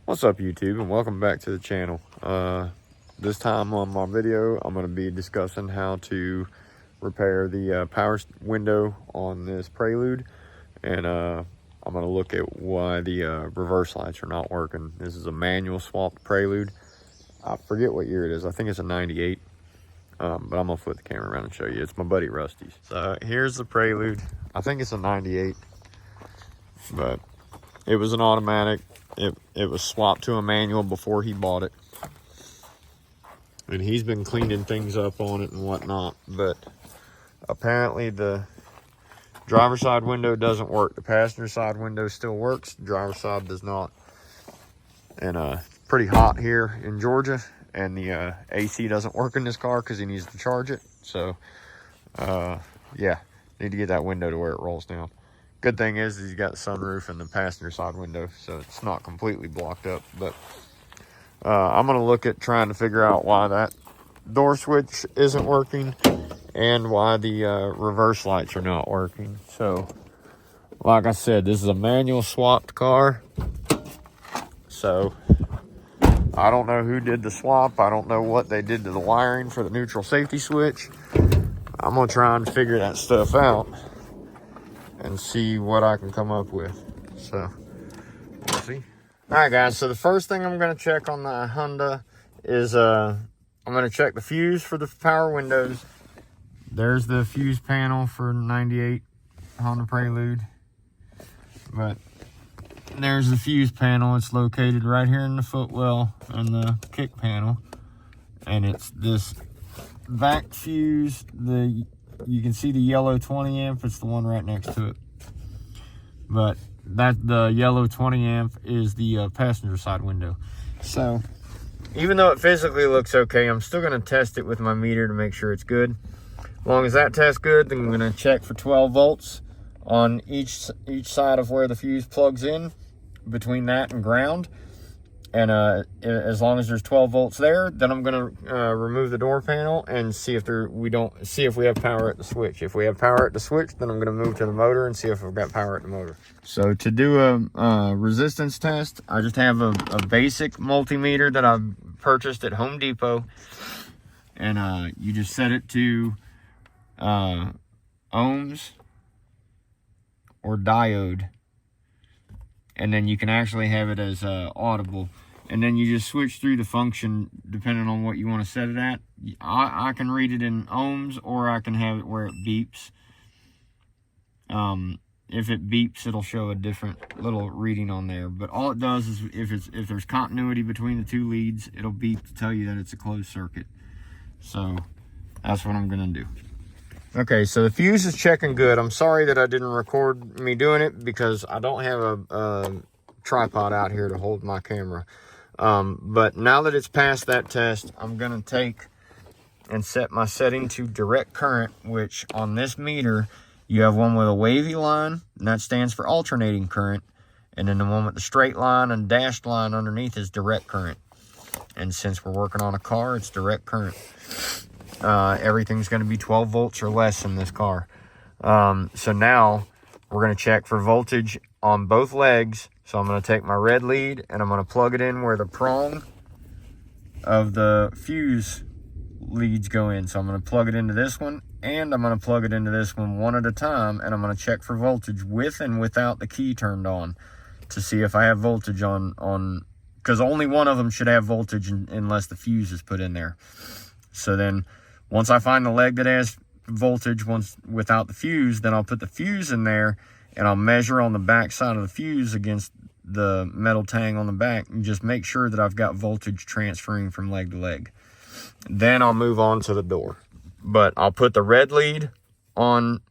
What's up, YouTube, and welcome back to the channel. This time on my video, I'm going to be discussing how to repair the power window on this Prelude, and I'm going to look at why the reverse lights are not working. This is a manual swapped Prelude. I forget what year it is. I think it's a 98, but I'm going to flip the camera around and show you. It's my buddy Rusty's. So here's the Prelude. I think it's a 98, but it was an automatic. It was swapped to a manual before he bought it. And he's been cleaning things up on it and whatnot. But apparently the driver's side window doesn't work. The passenger side window still works. The driver's side does not. And it's pretty hot here in Georgia. And the AC doesn't work in this car because he needs to charge it. So, yeah, need to get that window to where it rolls down. Good thing is he's got the sunroof and the passenger side window, so it's not completely blocked up. But I'm going to look at trying to figure out why that door switch isn't working and why the reverse lights are not working. So, like I said, this is a manual swapped car. So, I don't know who did the swap. I don't know what they did to the wiring for the neutral safety switch. I'm going to try and figure that stuff out and see what I can come up with. So, we'll see. Alright guys, so the first thing I'm going to check on the Honda is I'm going to check the fuse for the power windows. There's the fuse panel for 98 Honda Prelude. But there's the fuse panel. It's located right here in the footwell and the kick panel. And it's this back fuse. You can see the yellow 20 amp. It's the one right next to it. But the yellow 20 amp is the passenger side window. So even though it physically looks okay, I'm still going to test it with my meter to make sure it's good. As long as that tests good, then I'm going to check for 12 volts on each side of where the fuse plugs in, between that and ground. And as long as there's 12 volts there, then I'm going to remove the door panel and see if we have power at the switch. If we have power at the switch, then I'm going to move to the motor and see if I've got power at the motor. So to do a resistance test, I just have a basic multimeter that I've purchased at Home Depot. And you just set it to ohms or diode. And then you can actually have it as audible. And then you just switch through the function depending on what you want to set it at. I can read it in ohms, or I can have it where it beeps. If it beeps, it'll show a different little reading on there. But all it does is if there's continuity between the two leads, it'll beep to tell you that it's a closed circuit. So that's what I'm going to do. Okay, so the fuse is checking good. I'm sorry that I didn't record me doing it because I don't have a tripod out here to hold my camera. But now that it's passed that test, I'm going to take and set my setting to direct current, which on this meter, you have one with a wavy line, and that stands for alternating current. And then the one with the straight line and dashed line underneath is direct current. And since we're working on a car, it's direct current. Everything's going to be 12 volts or less in this car. So now we're going to check for voltage on both legs. So I'm going to take my red lead and I'm going to plug it in where the prong of the fuse leads go in. So I'm going to plug it into this one and I'm going to plug it into this one at a time. And I'm going to check for voltage with and without the key turned on to see if I have voltage on because only one of them should have voltage unless the fuse is put in there. So then once I find the leg that has voltage without the fuse, then I'll put the fuse in there and I'll measure on the back side of the fuse against the metal tang on the back and just make sure that I've got voltage transferring from leg to leg. Then I'll move on to the door. But I'll put the red lead in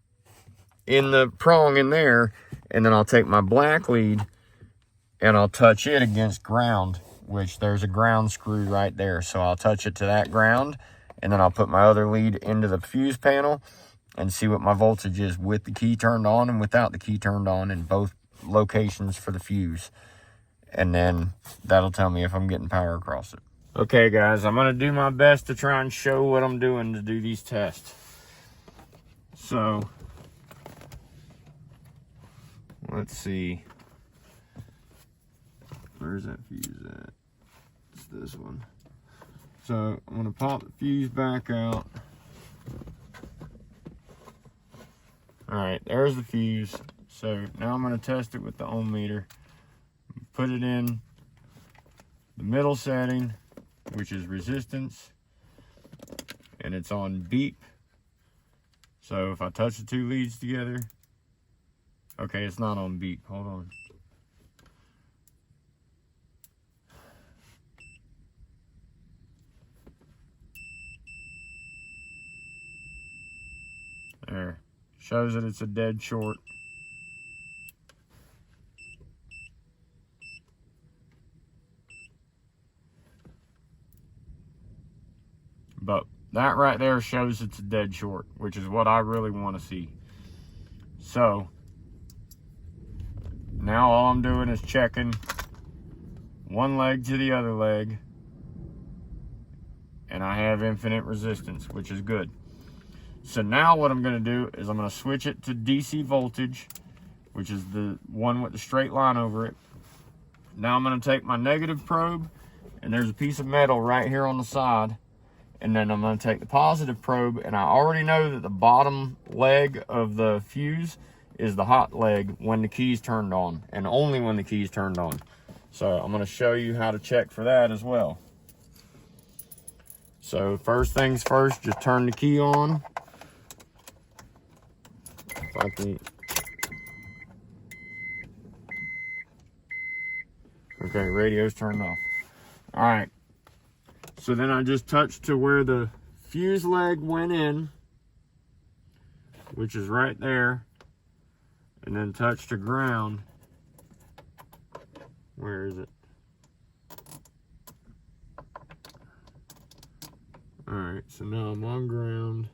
the prong in there, and then I'll take my black lead and I'll touch it against ground, which there's a ground screw right there. So I'll touch it to that ground, and then I'll put my other lead into the fuse panel and see what my voltage is with the key turned on and without the key turned on in both locations for the fuse. And then that'll tell me if I'm getting power across it. Okay guys, I'm going to do my best to try and show what I'm doing to do these tests. So, let's see. where's that fuse at? It's this one. So I'm gonna pop the fuse back out. All right, there's the fuse. So now I'm gonna test it with the ohm meter. Put it in the middle setting, which is resistance, and it's on beep. So if I touch the two leads together, okay, it's not on beep, hold on. There, shows that it's a dead short. But that right there shows it's a dead short, which is what I really want to see. So now all I'm doing is checking one leg to the other leg, and I have infinite resistance, which is good. So now what I'm going to do is I'm going to switch it to DC voltage, which is the one with the straight line over it. Now I'm going to take my negative probe, and there's a piece of metal right here on the side, and then I'm going to take the positive probe, and I already know that the bottom leg of the fuse is the hot leg when the key's turned on, and only when the key's turned on. So I'm going to show you how to check for that as well. So first things first, just turn the key on. If I can... Okay, radio's turned off. All right. So then I just touched to where the fuse leg went in, which is right there, and then touch to ground. Where is it? All right, so now I'm on ground.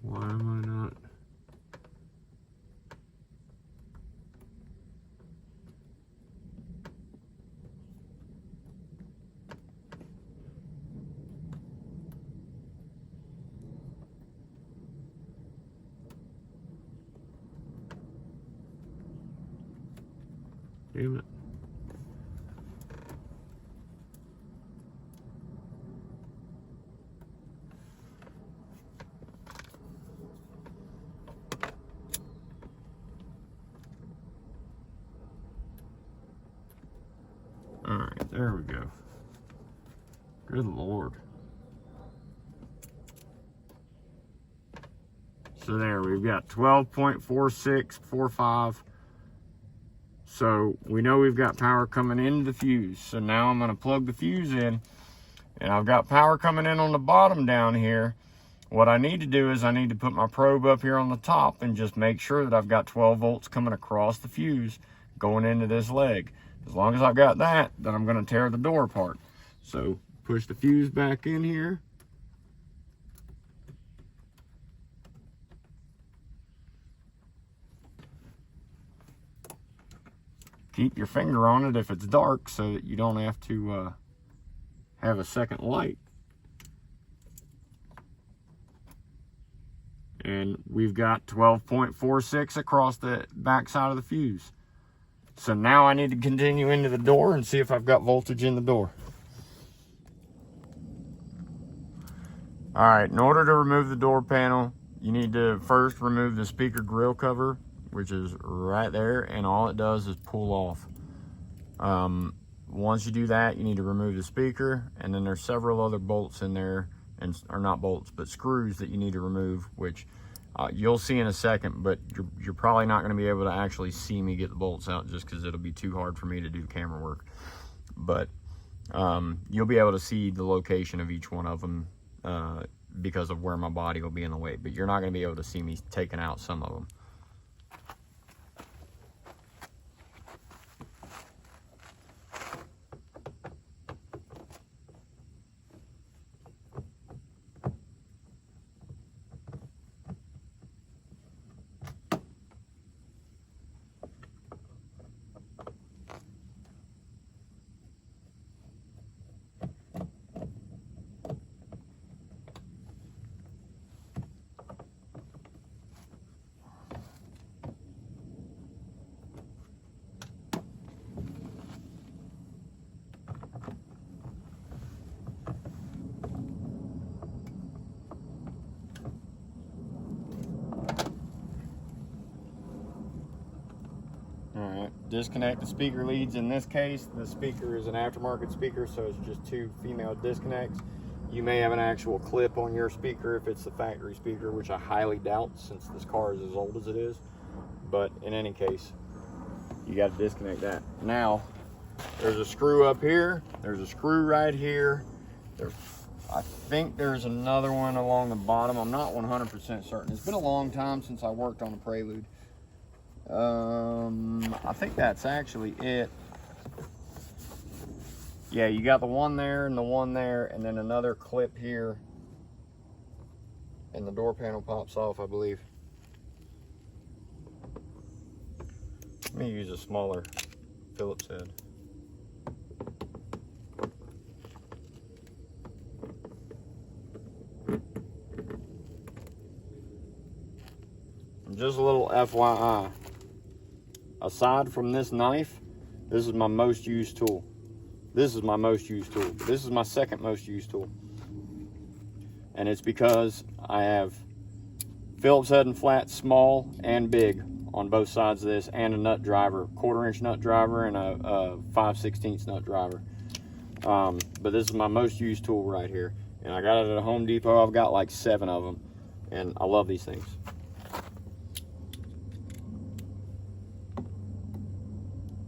Why am I not? Damn it. All right, there we go. Good Lord. So there, we've got 12.4645. So we know we've got power coming into the fuse. So now I'm gonna plug the fuse in, and I've got power coming in on the bottom down here. What I need to do is I need to put my probe up here on the top and just make sure that I've got 12 volts coming across the fuse going into this leg. As long as I've got that, then I'm gonna tear the door apart. So push the fuse back in here. Keep your finger on it if it's dark so that you don't have to have a second light. And we've got 12.46 across the back side of the fuse. So now I need to continue into the door and see if I've got voltage in the door. All right, in order to remove the door panel, you need to first remove the speaker grill cover, which is right there, and all it does is pull off. Once you do that, you need to remove the speaker, and then there's several other bolts in there, or not bolts, but screws that you need to remove, which you'll see in a second, but you're probably not gonna be able to actually see me get the bolts out just because it'll be too hard for me to do camera work. But you'll be able to see the location of each one of them because of where my body will be in the way, but you're not gonna be able to see me taking out some of them. All right, disconnect the speaker leads. In this case, the speaker is an aftermarket speaker, so it's just 2 female disconnects. You may have an actual clip on your speaker if it's the factory speaker, which I highly doubt since this car is as old as it is. But in any case, you got to disconnect that. Now, there's a screw up here. There's a screw right here. I think there's another one along the bottom. I'm not 100% certain. It's been a long time since I worked on a Prelude. I think that's actually it. Yeah, you got the one there and the one there, and then another clip here, and the door panel pops off, I believe. Let me use a smaller Phillips head. Just a little FYI. Aside from this knife, this is my most used tool. This is my most used tool. This is my second most used tool. And it's because I have Phillips head and flat, small and big on both sides of this, and a nut driver, 1/4 inch nut driver and a 5/16 nut driver. But this is my most used tool right here. And I got it at a Home Depot. I've got like 7 of them. And I love these things.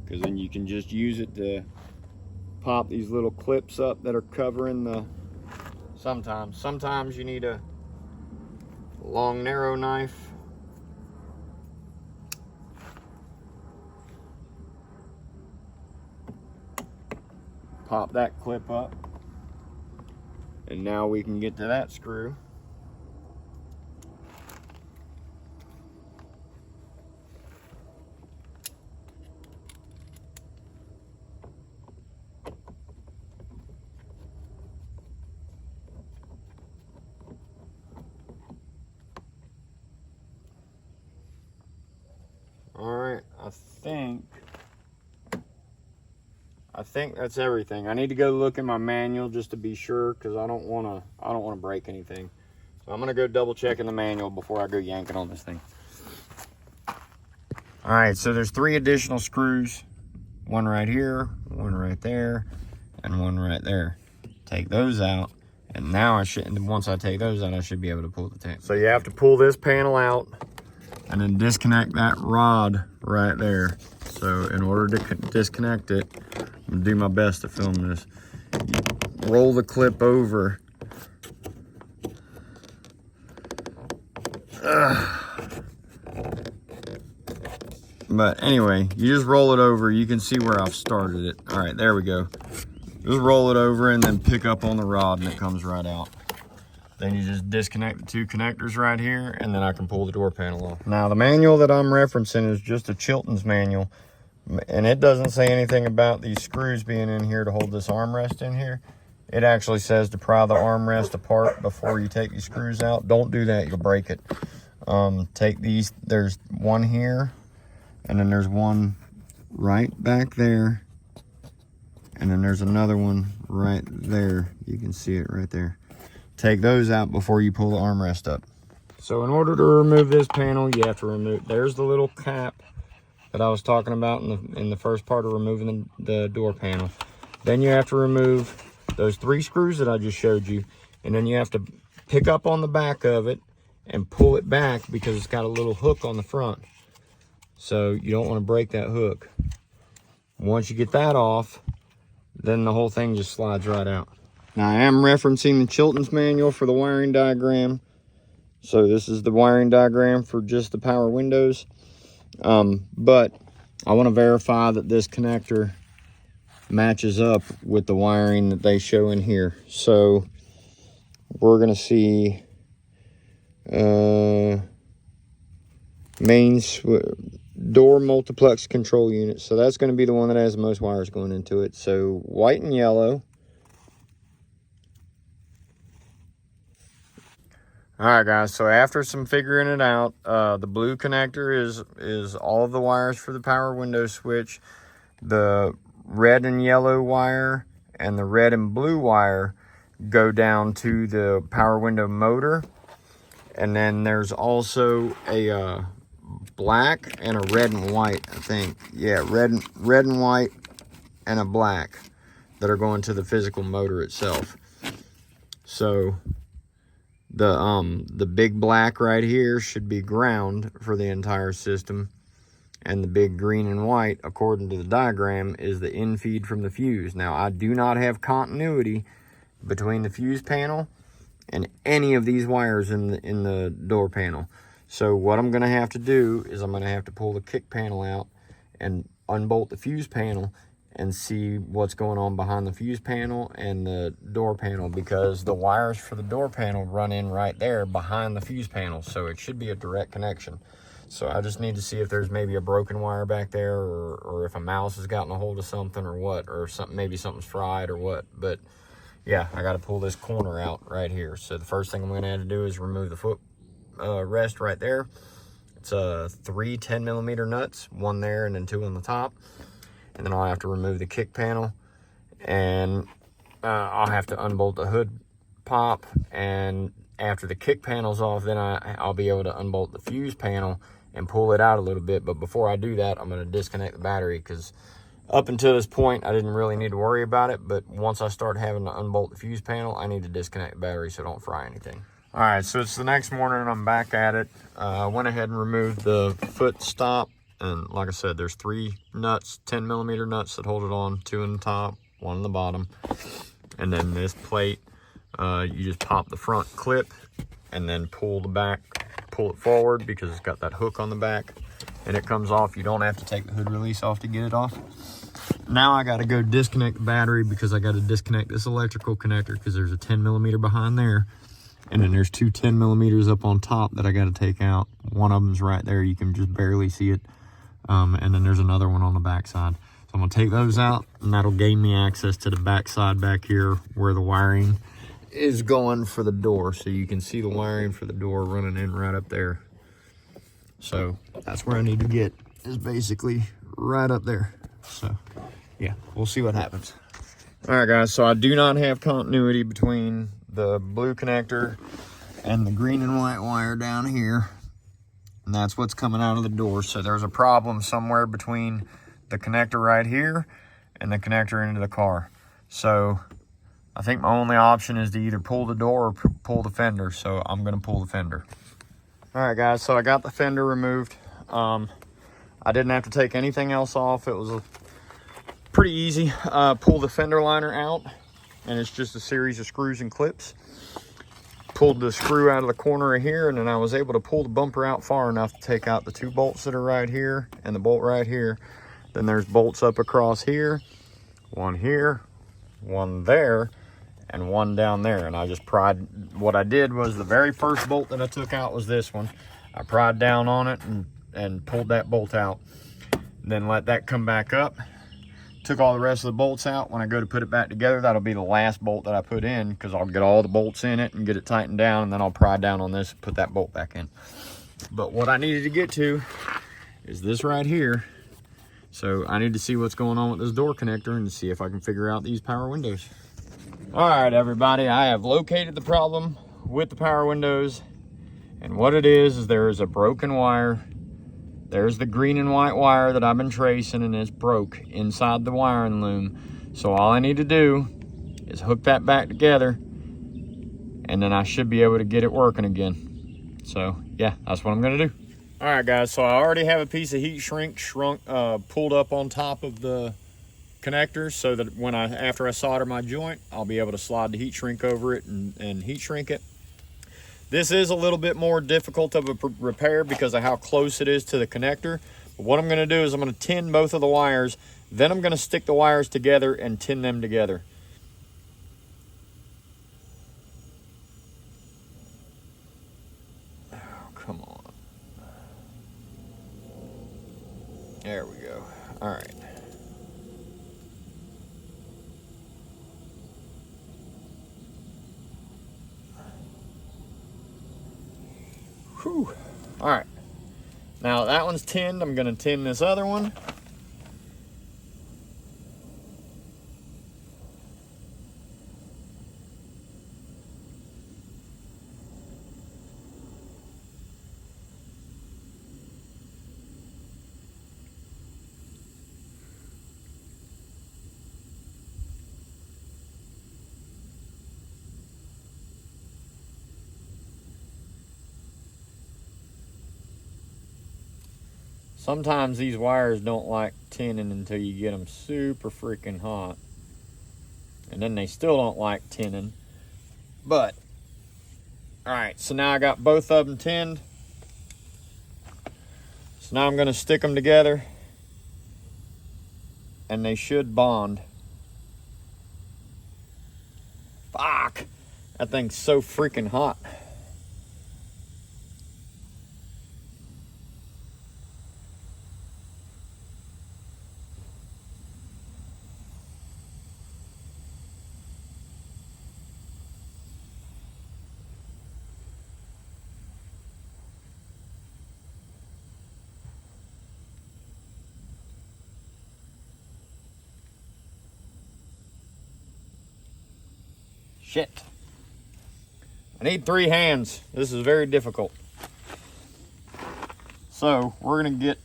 Because then you can just use it to pop these little clips up that are covering the, sometimes you need a long narrow knife. Pop that clip up, and now we can get to that screw. Alright, I think that's everything. I need to go look in my manual just to be sure, because I don't want to break anything. So I'm gonna go double check in the manual before I go yanking on this thing. Alright, so there's 3 additional screws. One right here, one right there, and one right there. Take those out, and now once I take those out, I should be able to pull the tape. So you have to pull this panel out and then disconnect that rod right there. So in order to disconnect it, I'm gonna do my best to film this. You roll the clip over. But anyway, you just roll it over. You can see where I've started it. All right, there we go. Just roll it over and then pick up on the rod and it comes right out. Then you just disconnect the 2 connectors right here, and then I can pull the door panel off. Now the manual that I'm referencing is just a Chilton's manual, and it doesn't say anything about these screws being in here to hold this armrest in here. It actually says to pry the armrest apart before you take these screws out. Don't do that, you'll break it. Take these, there's one here, and then there's one right back there, and then there's another one right there. You can see it right there. Take those out before you pull the armrest up. So in order to remove this panel, you have to remove, there's the little cap that I was talking about in the first part of removing the door panel. Then you have to remove those 3 screws that I just showed you, and then you have to pick up on the back of it and pull it back because it's got a little hook on the front. So you don't want to break that hook. Once you get that off, then the whole thing just slides right out. Now I am referencing the Chilton's manual for the wiring diagram. So this is the wiring diagram for just the power windows. But I want to verify that this connector matches up with the wiring that they show in here. So we're going to see door multiplex control unit. So that's going to be the one that has the most wires going into it. So white and yellow. All right, guys, so after some figuring it out, the blue connector is all of the wires for the power window switch. The red and yellow wire and the red and blue wire go down to the power window motor. And then there's also a black and a red and white, I think. Yeah, red and white and a black that are going to the physical motor itself. So the big black right here should be ground for the entire system, and the big green and white, according to the diagram, is the in-feed from the fuse. Now, I do not have continuity between the fuse panel and any of these wires in the door panel. So what I'm going to have to do is I'm going to have to pull the kick panel out and unbolt the fuse panel and see what's going on behind the fuse panel and the door panel, because the wires for the door panel run in right there behind the fuse panel, so it should be a direct connection. So I just need to see if there's maybe a broken wire back there, or if a mouse has gotten a hold of something or what, or something, maybe something's fried or what. But yeah, I got to pull this corner out right here. So the first thing I'm going to have to do is remove the foot rest right there. It's 3 10mm nuts, one there and then 2 on the top. And then I'll have to remove the kick panel, and I'll have to unbolt the hood pop. And after the kick panel's off, then I'll be able to unbolt the fuse panel and pull it out a little bit. But before I do that, I'm going to disconnect the battery, because up until this point, I didn't really need to worry about it. But once I start having to unbolt the fuse panel, I need to disconnect the battery so I don't fry anything. All right, so it's the next morning and I'm back at it. I went ahead and removed the foot stop. And like I said, there's 3 nuts, 10mm nuts that hold it on, 2 in the top, 1 in the bottom. And then this plate, you just pop the front clip and then pull the back, pull it forward, because it's got that hook on the back, and it comes off. You don't have to take the hood release off to get it off. Now I got to go disconnect the battery, because I got to disconnect this electrical connector, because there's a 10mm behind there. And then there's 2 10mm up on top that I got to take out. One of them's right there. You can just barely see it. And then there's another one on the back side. So I'm going to take those out, and that'll gain me access to the back side back here where the wiring is going for the door. So you can see the wiring for the door running in right up there. So that's where I need to get, is basically right up there. So yeah, we'll see what happens. All right, guys, so I do not have continuity between the blue connector and the green and white wire down here. And that's what's coming out of the door. So there's a problem somewhere between the connector right here and the connector into the car. So I think my only option is to either pull the door or pull the fender. So I'm going to pull the fender. All right, guys, so I got the fender removed. I didn't have to take anything else off. It was pretty easy. Pull the fender liner out, and it's just a series of screws and clips. Pulled the screw out of the corner of here, and then I was able to pull the bumper out far enough to take out the 2 bolts that are right here and the bolt right here. Then there's bolts up across here, 1 here, 1 there, and 1 down there. And I just pried, what I did was the very first bolt that I took out was this one. I pried down on it and pulled that bolt out. Then let that come back up. Took all the rest of the bolts out. When I go to put it back together, that'll be the last bolt that I put in, because I'll get all the bolts in it and get it tightened down, and then I'll pry down on this and put that bolt back in. But what I needed to get to is this right here. So I need to see what's going on with this door connector and to see if I can figure out these power windows. All right, everybody, I have located the problem with the power windows, and what it is there is a broken wire. There's the green and white wire that I've been tracing, and it's broke inside the wiring loom. So all I need to do is hook that back together, and then I should be able to get it working again. So yeah, that's what I'm gonna do. All right, guys, so I already have a piece of heat shrink pulled up on top of the connector, so that when after I solder my joint, I'll be able to slide the heat shrink over it and heat shrink it. This is a little bit more difficult of a repair because of how close it is to the connector. But what I'm going to do is I'm going to tin both of the wires. Then I'm going to stick the wires together and tin them together. Oh, come on. There we go. All right. Whew. All right, now that one's tinned. I'm going to tin this other one. Sometimes these wires don't like tinning until you get them super freaking hot. And then they still don't like tinning. But, alright, so now I got both of them tinned. So now I'm going to stick them together. And they should bond. Fuck! That thing's so freaking hot. Shit. I need 3 hands. This is very difficult. So, we're going to get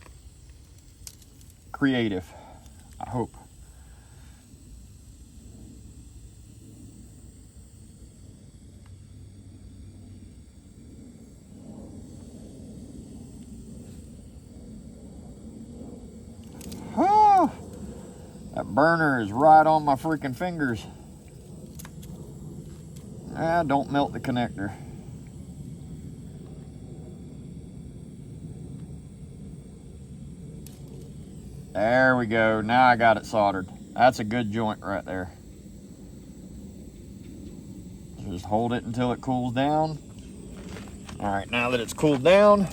creative, I hope. Ah, that burner is right on my freaking fingers. Ah, don't melt the connector. There we go. Now I got it soldered. That's a good joint right there. Just hold it until it cools down. All right, now that it's cooled down,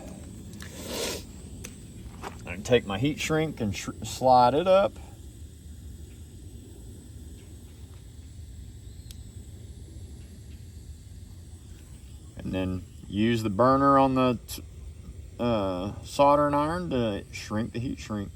I can take my heat shrink and slide it up. And then use the burner on the soldering iron to shrink the heat shrink.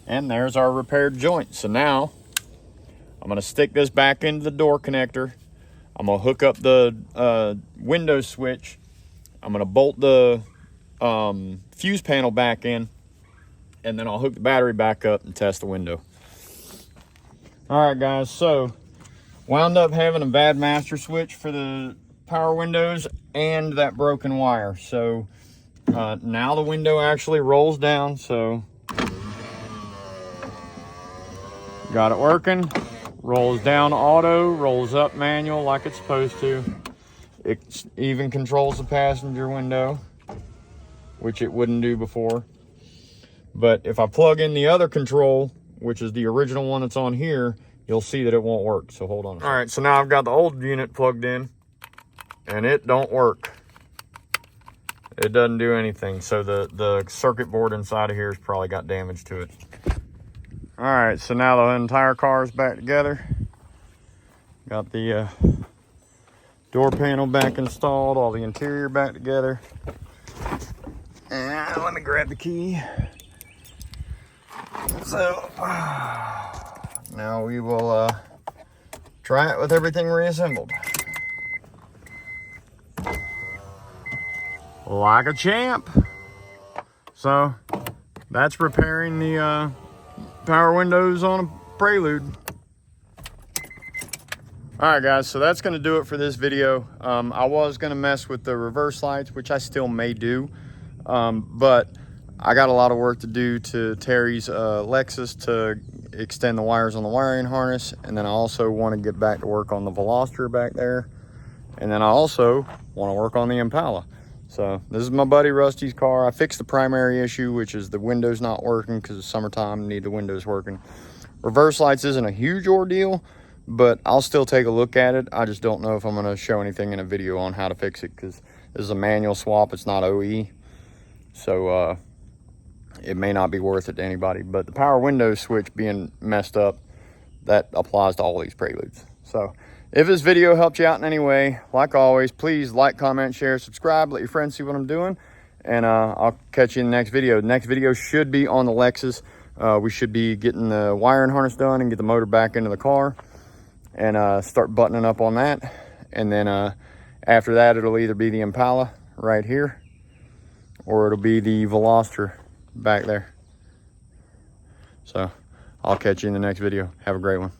And there's our repaired joint. So now I'm going to stick this back into the door connector. I'm going to hook up the window switch. I'm going to bolt the fuse panel back in. And then I'll hook the battery back up and test the window. All right, guys. So wound up having a bad master switch for the power windows and that broken wire. So now the window actually rolls down. So got it working. Rolls down auto, rolls up manual like it's supposed to. It even controls the passenger window, which it wouldn't do before. But if I plug in the other control, which is the original one that's on here, you'll see that it won't work. So hold on. All right, so now I've got the old unit plugged in and it don't work. It doesn't do anything. So the circuit board inside of here has probably got damage to it. All right, so now the entire car is back together. Got the door panel back installed, all the interior back together. And let me grab the key. So now we will try it with everything reassembled. Like a champ. So that's repairing the power windows on a Prelude. All right, guys, so that's going to do it for this video. I was going to mess with the reverse lights, which I still may do, but I got a lot of work to do to Terry's Lexus to extend the wires on the wiring harness, and then I also want to get back to work on the Veloster back there, and then I also want to work on the Impala. So this is my buddy Rusty's car. I fixed the primary issue, which is the windows not working because it's summertime, need the windows working. Reverse lights isn't a huge ordeal, but I'll still take a look at it. I just don't know if I'm going to show anything in a video on how to fix it because this is a manual swap. It's not OE. So it may not be worth it to anybody. But the power window switch being messed up, that applies to all these Preludes. So if this video helped you out in any way, like always, please like, comment, share, subscribe, let your friends see what I'm doing, and I'll catch you in the next video. The next video should be on the Lexus. We should be getting the wiring harness done and get the motor back into the car, and start buttoning up on that. And then after that, it'll either be the Impala right here, or it'll be the Veloster back there. So I'll catch you in the next video. Have a great one.